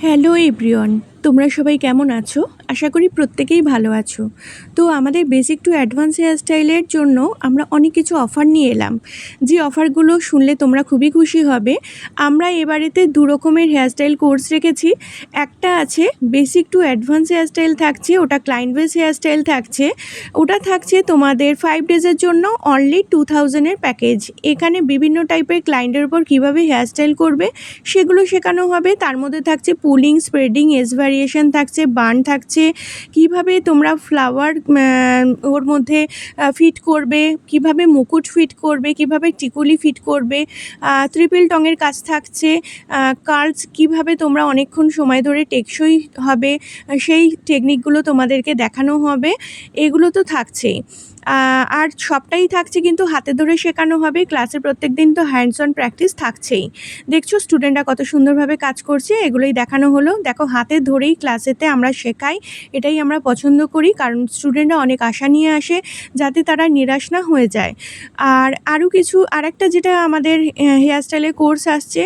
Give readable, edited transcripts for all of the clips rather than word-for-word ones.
Hello everyone, তোমরা সবাই কেমন আছো? আশা করি প্রত্যেকেই ভালো আছো। তো আমাদের বেসিক টু অ্যাডভান্স হেয়ারস্টাইলের জন্য আমরা অনেক কিছু অফার নিয়ে এলাম, যে অফারগুলো শুনলে তোমরা খুবই খুশি হবে। আমরা এবারেতে দু রকমের হেয়ারস্টাইল কোর্স রেখেছি। একটা আছে বেসিক টু অ্যাডভান্স হেয়ারস্টাইল থাকছে, ওটা ক্লায়েন্ট বেস হেয়ারস্টাইল থাকছে। ওটা থাকছে তোমাদের 5 ডেজের জন্য অনলি 2000-এর প্যাকেজ। এখানে বিভিন্ন টাইপের ক্লায়েন্টের উপর কীভাবে হেয়ারস্টাইল করবে সেগুলো শেখানো হবে। তার মধ্যে থাকছে পুলিং, স্প্রেডিং, এজ ভ্যারিয়েশন থাকছে, বার্ন থাকছে, কিভাবে তোমরা ফ্লাওয়ার ওর মধ্যে ফিট করবে, কিভাবে মুকুট ফিট করবে, কিভাবে টিকুলি ফিট করবে, ট্রিপল টঙের কাজ থাকছে, কার্লস কিভাবে তোমরা অনেকক্ষণ সময় ধরে টেকসই হবে সেই টেকনিকগুলো তোমাদেরকে দেখানো হবে। এগুলো তো থাকছেই, আর সবটাই থাকছে কিন্তু হাতে ধরে শেখানো হবে। ক্লাসে প্রত্যেক দিন তো হ্যান্ডস অন প্র্যাকটিস থাকছেই। দেখছো স্টুডেন্টরা কত সুন্দরভাবে কাজ করছে, এগুলোই দেখানো হলো। দেখো হাতে ধরেই ক্লাসেতে আমরা শেখাই, এটাই আমরা পছন্দ করি, কারণ স্টুডেন্টরা অনেক আশা নিয়ে আসে যাতে তারা নিরাশ না হয়ে যায়। আর আরও কিছু আরেকটা যেটা আমাদের হেয়ারস্টাইলের কোর্স আসছে,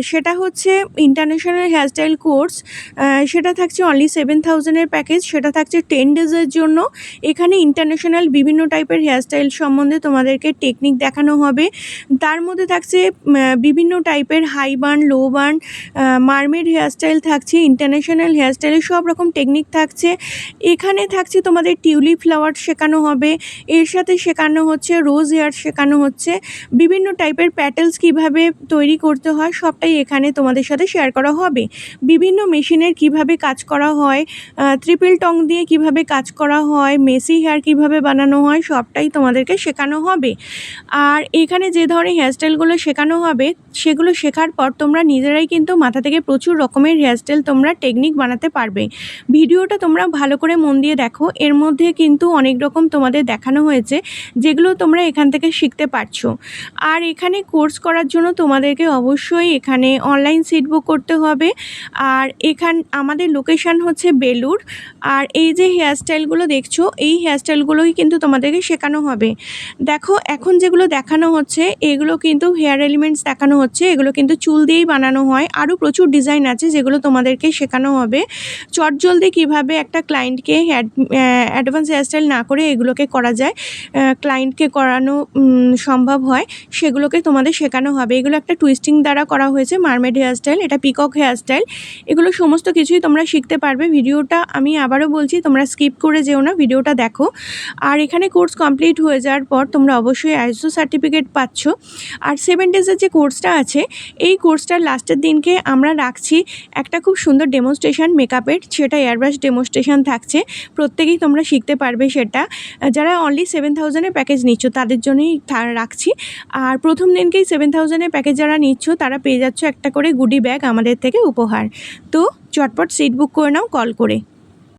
সেটা হচ্ছে ইন্টারন্যাশনাল হেয়ারস্টাইল কোর্স। সেটা থাকছে অনলি 7000-এর প্যাকেজ, সেটা থাকছে 10 ডেজের জন্য। এখানে ইন্টারন্যাশনাল বিভিন্ন টাইপের হেয়ারস্টাইল সম্বন্ধে তোমাদেরকে টেকনিক দেখানো হবে। তার মধ্যে থাকছে বিভিন্ন টাইপের হাই বার্ন, লো বার্ন, মারমেড হেয়ারস্টাইল থাকছে, ইন্টারন্যাশনাল হেয়ারস্টাইলের সব রকম টেকনিক থাকছে। এখানে থাকছে তোমাদের টিউলিপ ফ্লাওয়ার শেখানো হবে, এর সাথে শেখানো হচ্ছে রোজ হেয়ার শেখানো হচ্ছে, বিভিন্ন টাইপের প্যাটেলস কিভাবে তৈরি করতে হয় সবটাই এখানে তোমাদের সাথে শেয়ার করা হবে। বিভিন্ন মেশিনের কিভাবে কাজ করা হয়, ট্রিপল টং দিয়ে কিভাবে কাজ করা হয়, মেসি হেয়ার কিভাবে বানানো হয় সবটাই তোমাদেরকে শেখানো হবে। আর এখানে যে ধরনের হেয়ারস্টাইলগুলো শেখানো হবে সেগুলো শেখার পর তোমরা নিজেরাই কিন্তু মাথা থেকে প্রচুর রকমের হেয়ারস্টাইল তোমরা টেকনিক বানাতে পারবে। ভিডিওটা তোমরা ভালো করে মন দিয়ে দেখো, এর মধ্যে কিন্তু অনেক রকম তোমাদের দেখানো হয়েছে যেগুলো তোমরা এখান থেকে শিখতে পারছো। আর এখানে কোর্স করার জন্য তোমাদেরকে অবশ্যই এখানে অনলাইন সিট বুক করতে হবে। আর আমাদের লোকেশান হচ্ছে বেলুড়। আর এই যে হেয়ারস্টাইলগুলো দেখছো, এই হেয়ারস্টাইলগুলোই কিন্তু তোমাদেরকে শেখানো হবে। দেখো এখন যেগুলো দেখানো হচ্ছে এগুলো কিন্তু হেয়ার এলিমেন্টস দেখানো হচ্ছে, এগুলো কিন্তু চুল দিয়েই বানানো হয়। আরও প্রচুর ডিজাইন আছে যেগুলো তোমাদেরকে শেখানো হবে। চটজলদি কিভাবে একটা ক্লায়েন্টকে অ্যাডভান্স হেয়ারস্টাইল না করে এগুলোকে করা যায়, ক্লায়েন্টকে করানো সম্ভব হয়, সেগুলোকে তোমাদের শেখানো হবে। এগুলো একটা টুইস্টিং দ্বারা করা হয়েছে, মারমেড হেয়ারস্টাইল, এটা পিকক হেয়ারস্টাইল, এগুলো সমস্ত কিছুই তোমরা শিখতে পারবে। ভিডিওটা আমি আবারও বলছি, তোমরা স্কিপ করে যেও না, ভিডিওটা দেখো। আর এখানে কোর্স কমপ্লিট হয়ে যাওয়ার পর তোমরা অবশ্যই আইএসও সার্টিফিকেট পাচ্ছ। আর 7 ডেজের যে কোর্সটা আছে, এই কোর্সটার লাস্টের দিনকে আমরা রাখছি একটা খুব সুন্দর ডেমনস্ট্রেশন মেকআপের, সেটা এয়ারব্রাশ ডেমনস্ট্রেশন থাকছে। প্রত্যেকেই তোমরা শিখতে পারবে সেটা। যারা অনলি 7000-এর প্যাকেজ নিচ্ছ তাদের জন্যই রাখছি। আর প্রথম দিনকেই 7000-এর প্যাকেজ যারা নিচ্ছ তারা পেয়ে যাচ্ছ একটা করে গুডি ব্যাগ আমাদের থেকে উপহার। তো চটপট সিট বুক করে নাও কল করে।